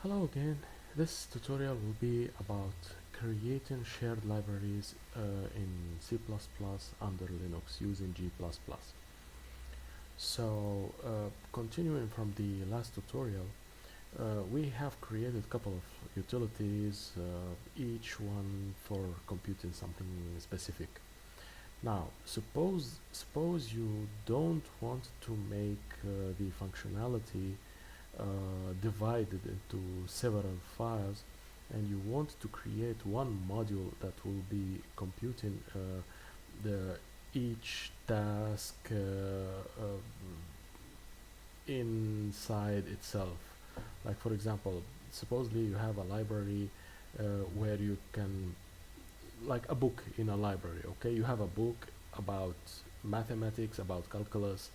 Hello again. This tutorial will be about creating shared libraries in C++ under Linux using G++. So, continuing from the last tutorial, we have created a couple of utilities, each one for computing something specific. Now, suppose you don't want to make the functionality divided into several files, and you want to create one module that will be computing the each task inside itself. Like for example, supposedly you have a library where you can, like a book in a library, okay? You have a book about mathematics, about calculus,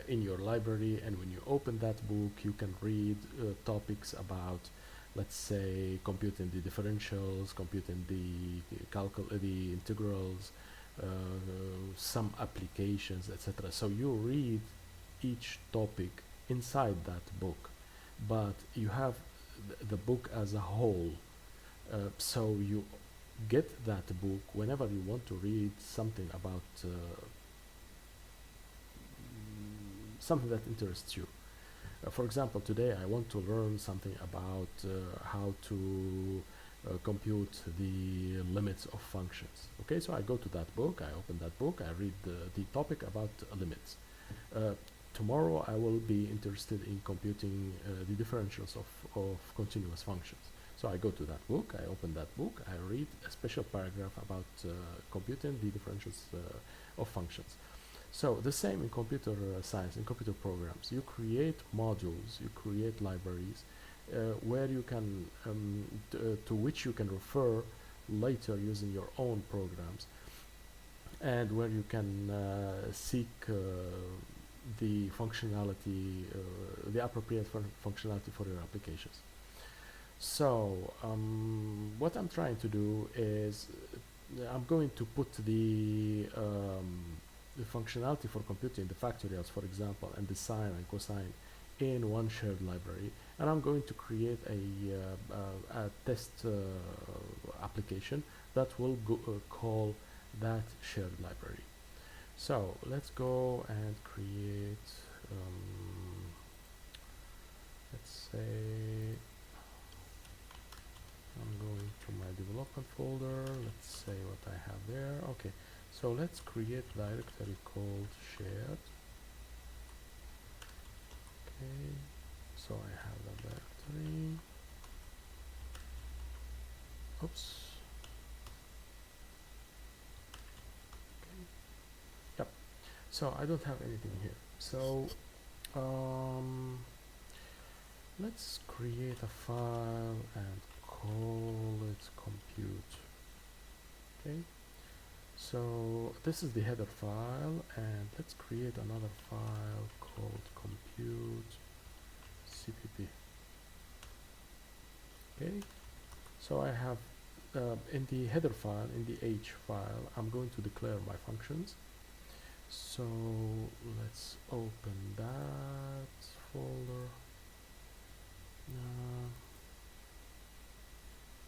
in your library, and when you open that book you can read topics about, let's say, computing the differentials, computing the integrals, some applications, etc. So you read each topic inside that book, but you have the book as a whole. So you get that book whenever you want to read something about something that interests you. For example, today I want to learn something about how to compute the limits of functions. Okay, so I go to that book, I open that book, I read the topic about limits. Tomorrow I will be interested in computing the differentials of continuous functions. So I go to that book, I open that book, I read a special paragraph about computing the differentials of functions. So the same in computer science, in computer programs. You create modules, you create libraries where you can, to which you can refer later using your own programs, and where you can seek the functionality, the appropriate functionality for your applications. So what I'm trying to do is I'm going to put the functionality for computing the factorials, for example, and the sine and cosine in one shared library, and I'm going to create a test application that will call that shared library. So let's go and create, let's say, I'm going to my development folder. Let's say what I have there. Okay, so let's create a directory called shared. Okay, so I have the directory. Oops. Okay. Yep. So I don't have anything here. So let's create a file and call it compute. Okay. So this is the header file, and let's create another file called compute cpp. Okay, so I have in the header file, in the h file, I'm going to declare my functions. So let's open that folder.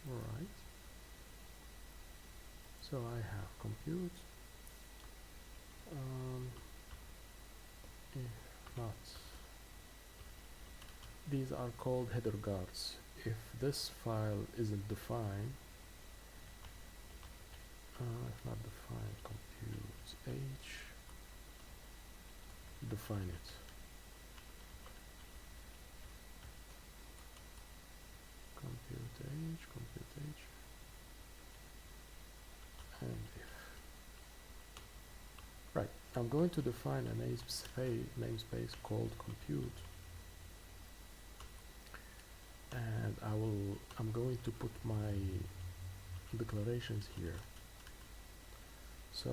Alright, so I have compute. If not, these are called header guards. If this file isn't defined, if not defined, compute h, define it. Compute h, and if. Right, I'm going to define a namespace called compute, and I'm going to put my declarations here. So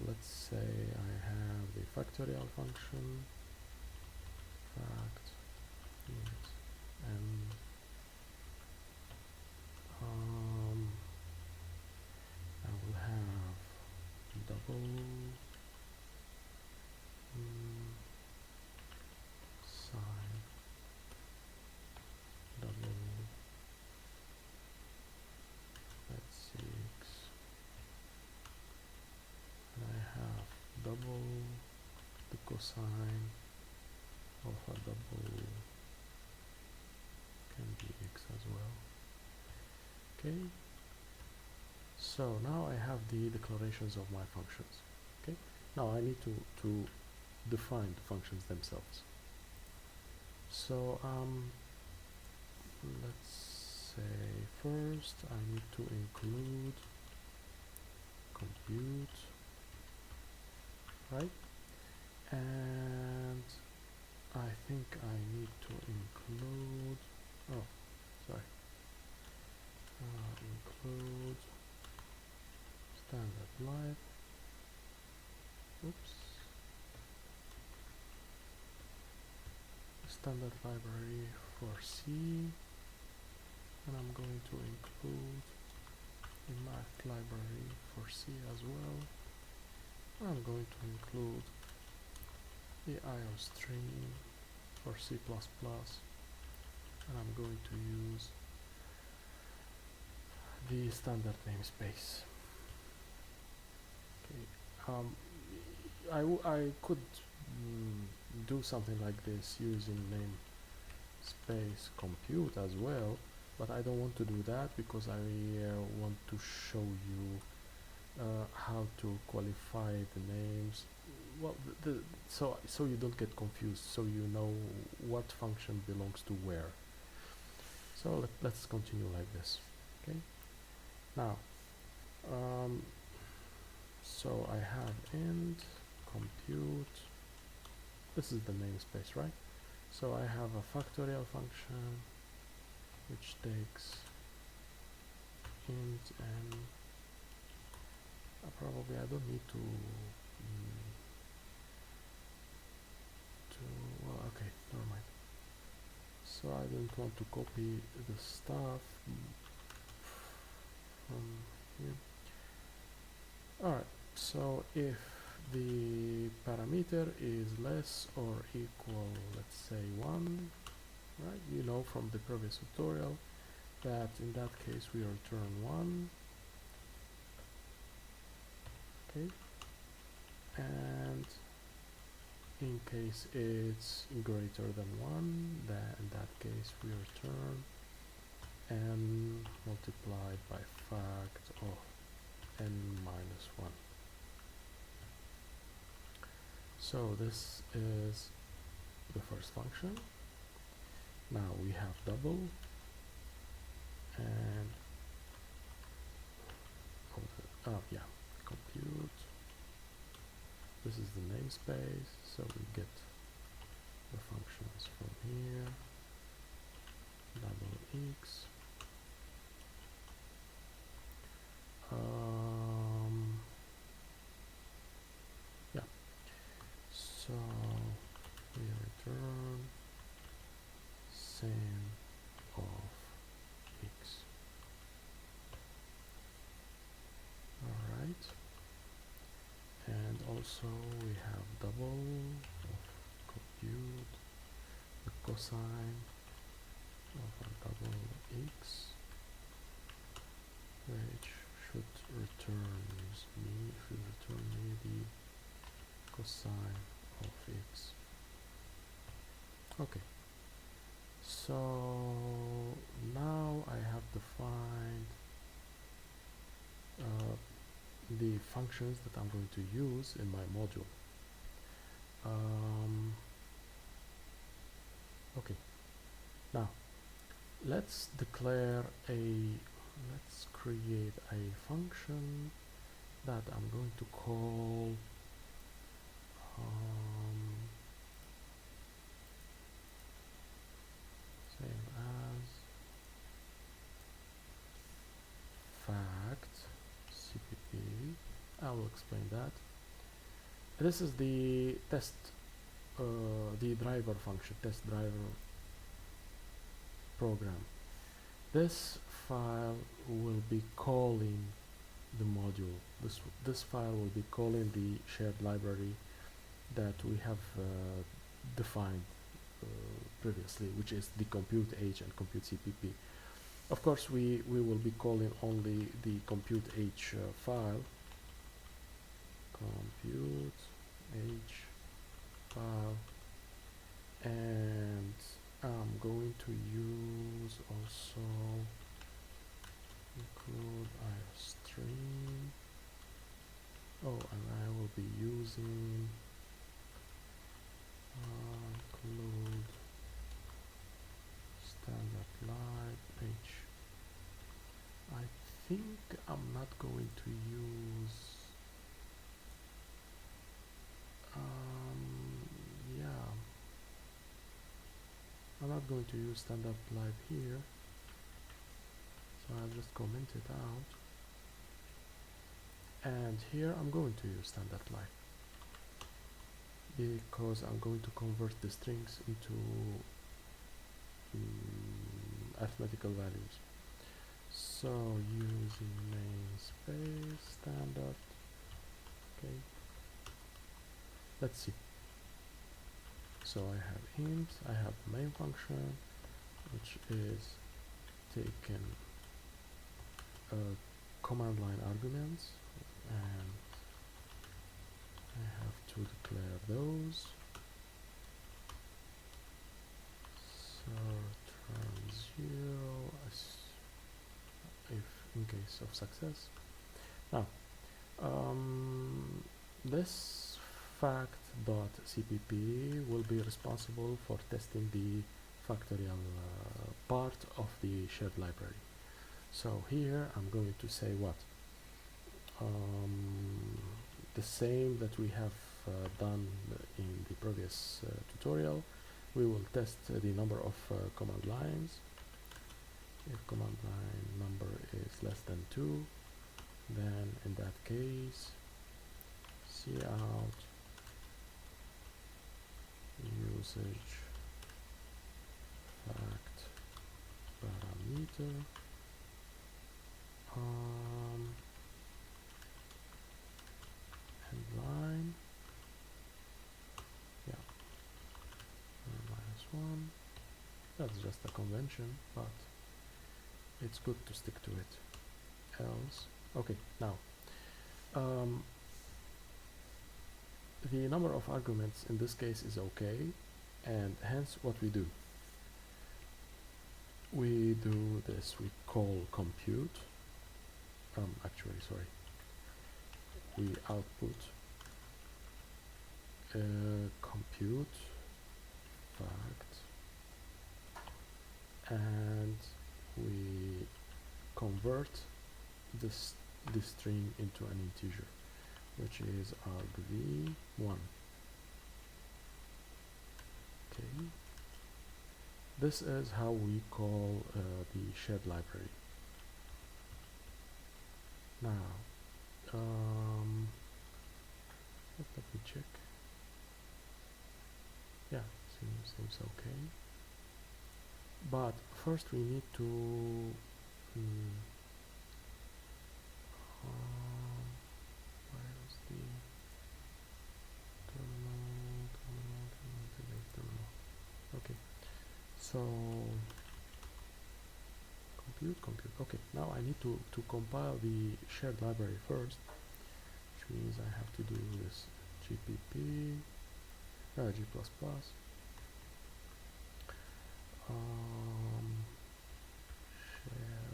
let's say I have the factorial function, fact, and I will have double sine cosine of a double can be x as well. Okay, so now I have the declarations of my functions. Okay, now I need to define the functions themselves. So let's say first I need to include compute, right? And I think I need to include, oh, sorry, include standard live, oops, standard library for C, and I'm going to include a math library for C as well. I'm going to include the IO stream for C++, and I'm going to use the standard namespace. Okay, I could do something like this using namespace compute as well, but I don't want to do that because I want to show you how to qualify the names. Well, so you don't get confused, so you know what function belongs to where. So let's continue like this. Okay, now so I have int compute, this is the namespace, right? So I have a factorial function which takes int, and probably I don't need to well, okay, never mind. So I don't want to copy the stuff from here. Alright, so if the parameter is less or equal, let's say 1, right? You know from the previous tutorial that in that case we return 1. Okay, and in case it's greater than 1, then in that case we return n multiplied by fact of n minus 1. So this is the first function. Now we have double, and compute. This is the namespace, so we get the functions from here. Double x. Yeah. So we return same of x. Alright. And also we have double of compute the cosine of a double x, which should return me the cosine of x. Okay, so now I have defined the functions that I'm going to use in my module. Okay, now let's create a function that I'm going to call same as fact cpp. I will explain that. This is the test, the driver function, test driver program. This file will be calling the module. This file will be calling the shared library that we have defined previously, which is the compute h and compute cpp. Of course, we will be calling only the compute h file, compute h, file, and I'm going to use also include iostream. Oh, and I will be using include standard live h. I think I'm not going to use yeah, I'm not going to use standard live here, so I'll just comment it out, and here I'm going to use standard live because I'm going to convert the strings into arithmetical values. So using namespace standard. Okay, let's see. So I have int, I have the main function, which is taken command line arguments, and I have to declare those. So return 0 as if in case of success. Now this fact.cpp will be responsible for testing the factorial part of the shared library. So here I'm going to say what? The same that we have done in the previous tutorial. We will test the number of command lines. If command line number is less than 2, then in that case cout usage fact parameter and line, yeah, -1. That's just a convention, but it's good to stick to it. Else, okay, now the number of arguments in this case is okay, and hence what we do, we do this, we call compute, actually sorry, we output compute fact, and we convert this string into an integer, which is argv1. Okay, this is how we call the shared library. Now let me check. Yeah, seems okay, but first we need to where is the terminal? Okay, so compute. Okay, now I need to compile the shared library first, which means I have to do this gpp g++, shared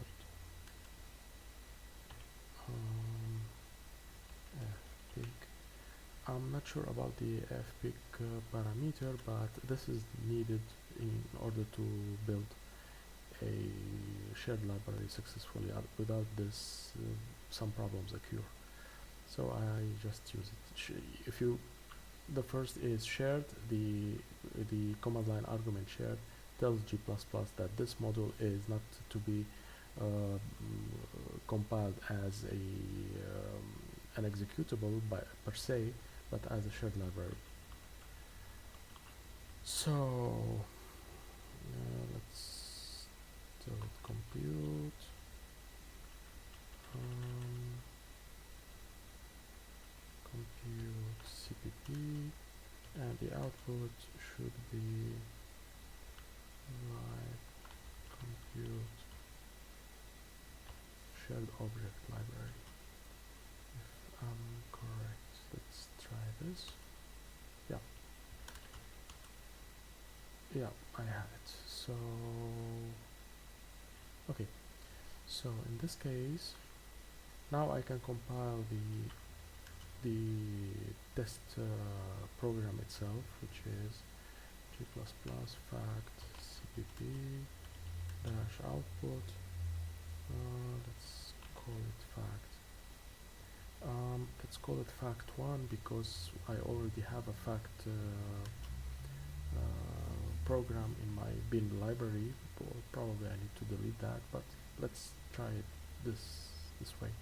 fpic. I'm not sure about the fpic parameter, but this is needed in order to build a shared library successfully. Without this, some problems occur. So I just use it. If you, the first is shared, the command line argument shared tells G++ that this module is not to be compiled as an executable per se, but as a shared library. So let's do it, compute compute cpp, and the output should be live compute shared object library, if I'm correct. Let's try this. Yeah, yeah, I have it. So okay, so in this case now I can compile the test program itself, which is g++ fact cpp dash output. Let's call it fact. Let's call it fact1 because I already have a fact program in my bin library. Probably I need to delete that, but let's try it this way.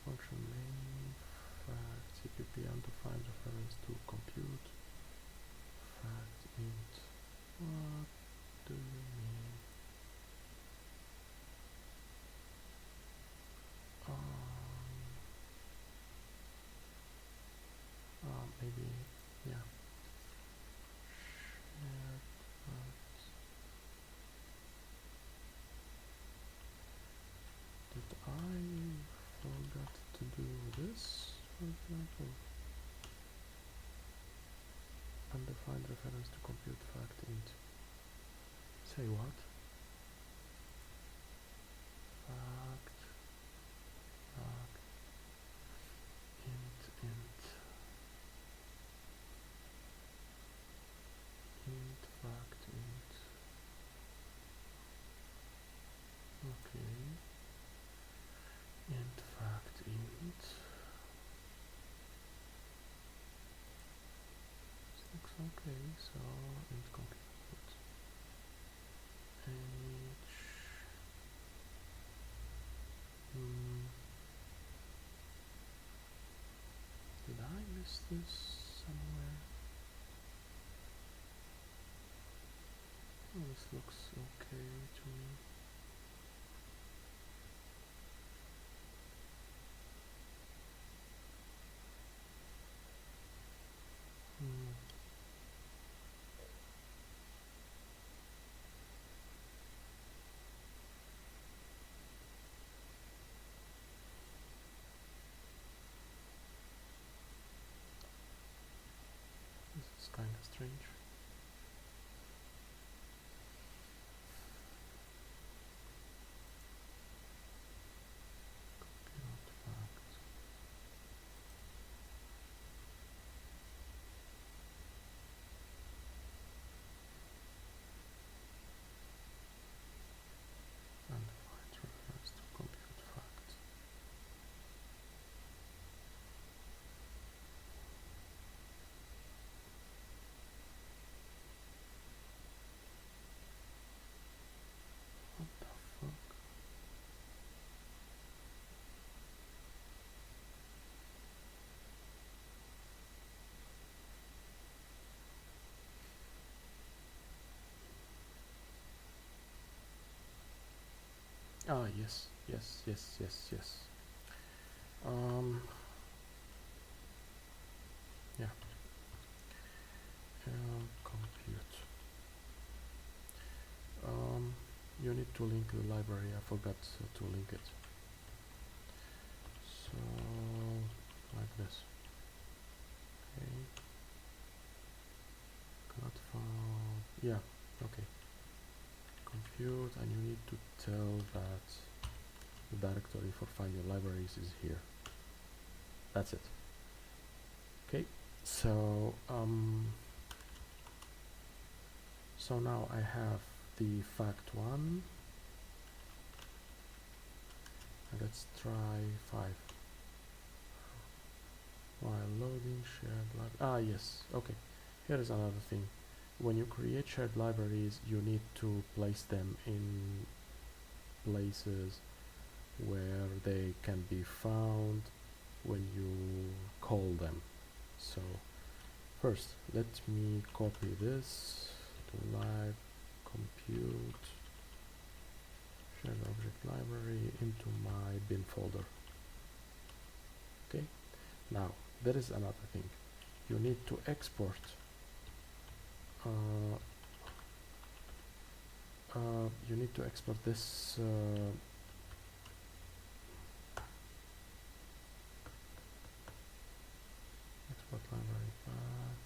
Function main fact cpp undefined reference to compute fact int. What do you mean? Maybe, yeah. Shared facts. Did I forget to do this, for example? Undefined reference to compute fact int. Say what? Fact int fact int. Okay. Int fact int. This looks okay. So int compute age. Did I miss this somewhere? Oh, this looks okay to me. This is kind of strange. Compute fact. Undefined reference to compute fact. What the fuck? Ah, yes, yes, yes, yes, yes. Yeah. Compute. You need to link the library. I forgot to link it. So, like this. Okay. Cannot found. Yeah. Okay. Compute, and you need to tell that the directory for find your libraries is here. That's it. Okay. So so now I have the fact1. And let's try 5. While loading shared library. Yes. Okay. Here is another thing. When you create shared libraries, you need to place them in places where they can be found when you call them. So first, let me copy this to live compute shared object library into my bin folder. Okay. Now there is another thing. You need to export this export library path.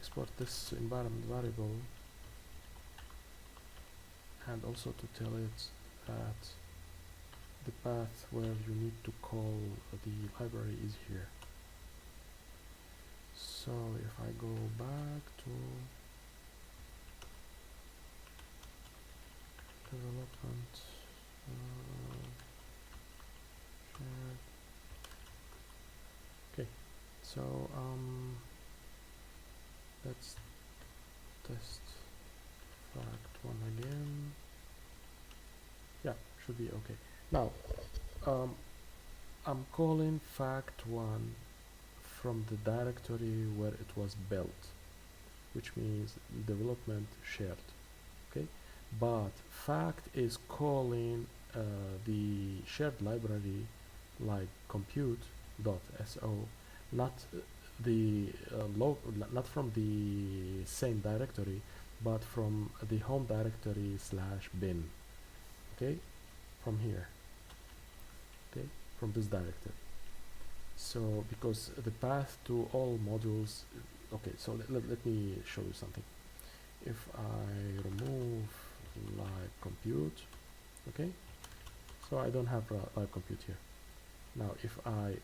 export this environment variable and also to tell it that the path where you need to call the library is here. So if I go back to development, shared. Okay, so let's test fact1 again. Yeah, should be okay. Now I'm calling fact1 from the directory where it was built, which means development shared. Okay, but fact is calling the shared library like compute.so, not not from the same directory, but from the home directory /bin. Okay, from here. Okay, from this directory. So because the path to all modules, okay, so let me show you something. If I remove live compute, okay, so I don't have live compute here. Now if I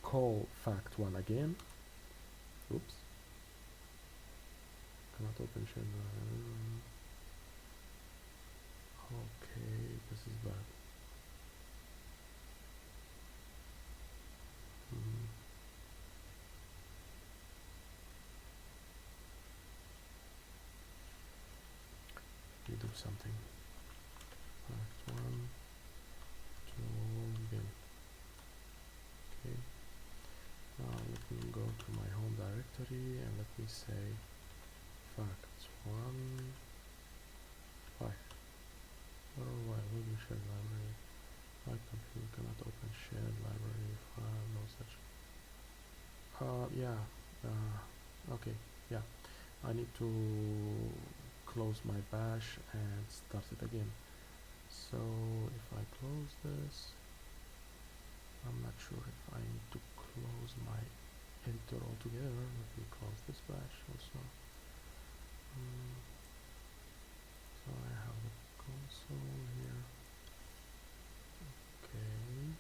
call fact1 again, oops, cannot open shell. Okay, this is bad. Let me do something. Fact1 to bin. Okay. Now let me go to my home directory and let me say fact1 5. Oh, why will you share library? My computer cannot open shared library file, no such. Yeah. Okay. Yeah. I need to close my bash and start it again. So if I close this, I'm not sure if I need to close my editor altogether. Let me close this bash also. So I have the console here. Okay.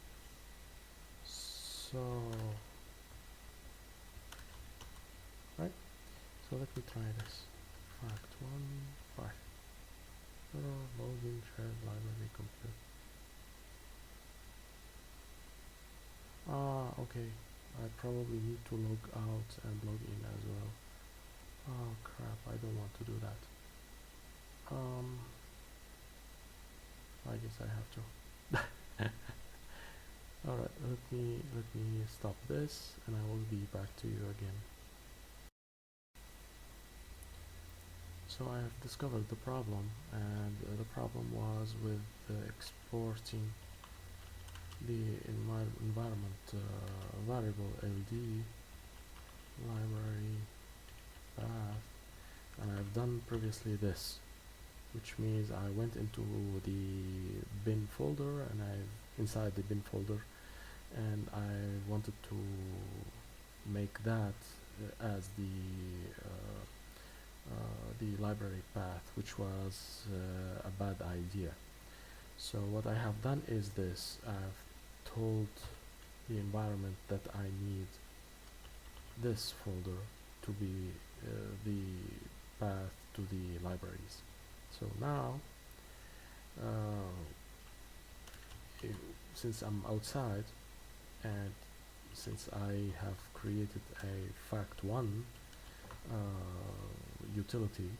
So right. So let me try this. Fact1 5. Loading shared library compute. Okay. I probably need to log out and log in as well. Oh crap, I don't want to do that. I guess I have to. Alright, let me stop this and I will be back to you again. So I have discovered the problem, and the problem was with exporting the environment variable LD library path, and I've done previously this, which means I went into the bin folder and inside the bin folder, and I wanted to make that as the library path, which was a bad idea. So what I have done is this: I've told the environment that I need this folder to be the path to the libraries. So now since I'm outside and since I have created a fact1 utility,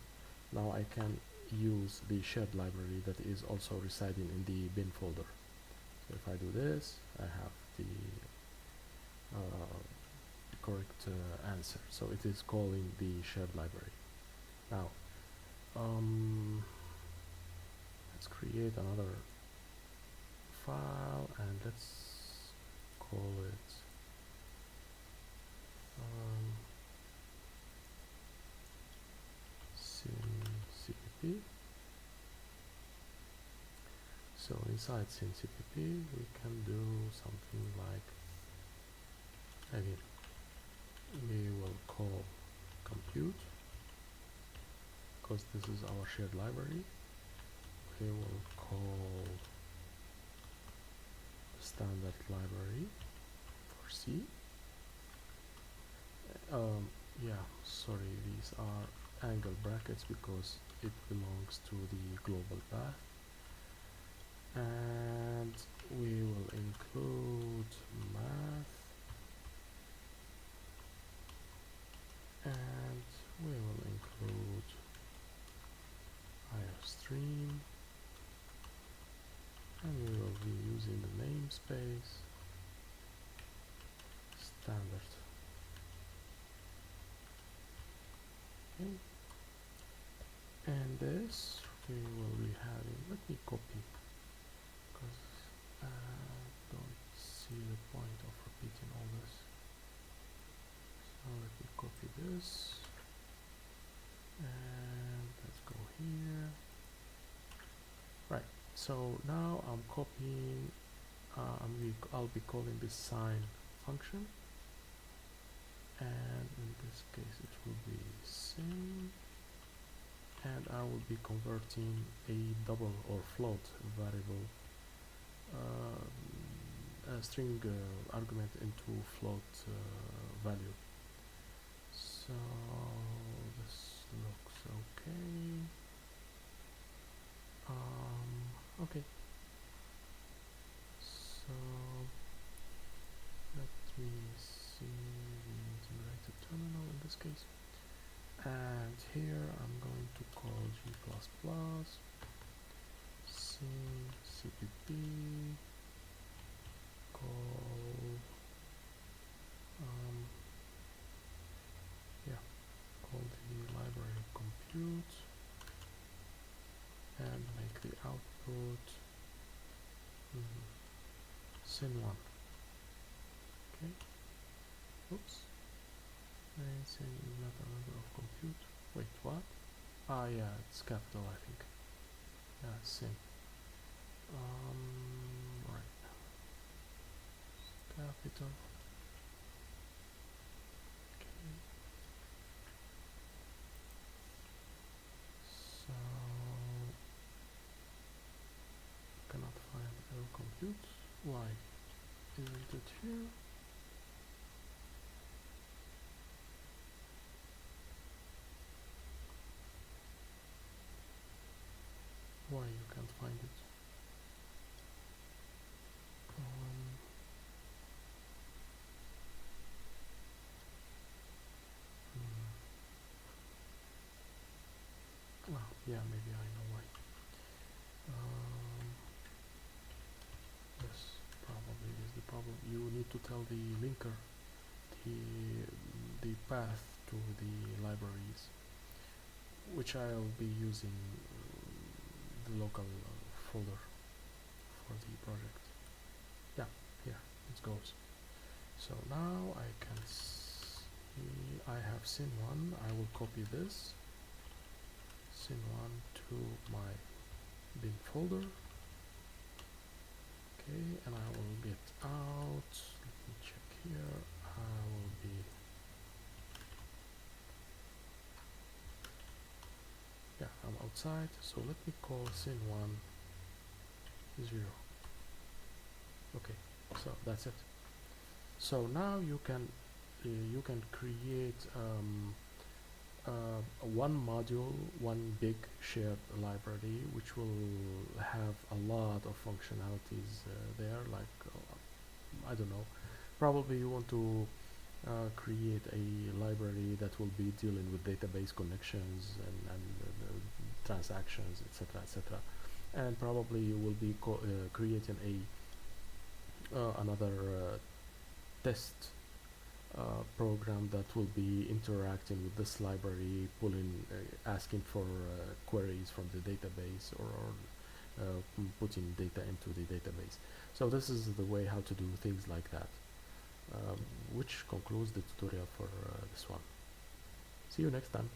now I can use the shared library that is also residing in the bin folder. So if I do this, I have the correct answer. So it is calling the shared library. Now let's create another file and let's call it cpp. So inside cpp we can do something like, again, we will call compute, because this is our shared library. We will call standard library for C. Yeah, sorry, these are angle brackets because it belongs to the global path. And we will include math, and we will include IOStream, and we will be using the namespace standard. Okay. And this we will be having, let me copy, because I don't see the point of repeating all this. So let me copy this, and let's go here. Right, so now I'm copying, I'll be calling this sign function, and in this case it will be sin, and I will be converting a double or float variable, a string argument into float value. So this looks okay. Okay. So let me see the integrated terminal in this case. And here I'm going to call G++, cpp, call, call the library compute, and make the output sin1. Okay. Oops. Sin is not a number of compute. Wait, what? Ah, yeah, it's capital, I think. Yeah, sin. Right. Capital. Okay. So cannot find L compute. Why isn't it here? Why you can't find it? Well, yeah, maybe I know why. This probably is the problem. You need to tell the linker the path to the libraries, which I'll be using the local folder for the project. Yeah, here it goes. So now I can see I have sin1. I will copy this sin1 to my bin folder. Okay, and I will get out. Let me check here. I will be I'm outside, so let me call sin1 0. Okay, so that's it. So now you can create one module, one big shared library, which will have a lot of functionalities there, like I don't know, probably you want to create a library that will be dealing with database connections and transactions, etc., and probably you will be creating another test program that will be interacting with this library, asking for queries from the database, or putting data into the database. So this is the way how to do things like that, which concludes the tutorial for this one. See you next time.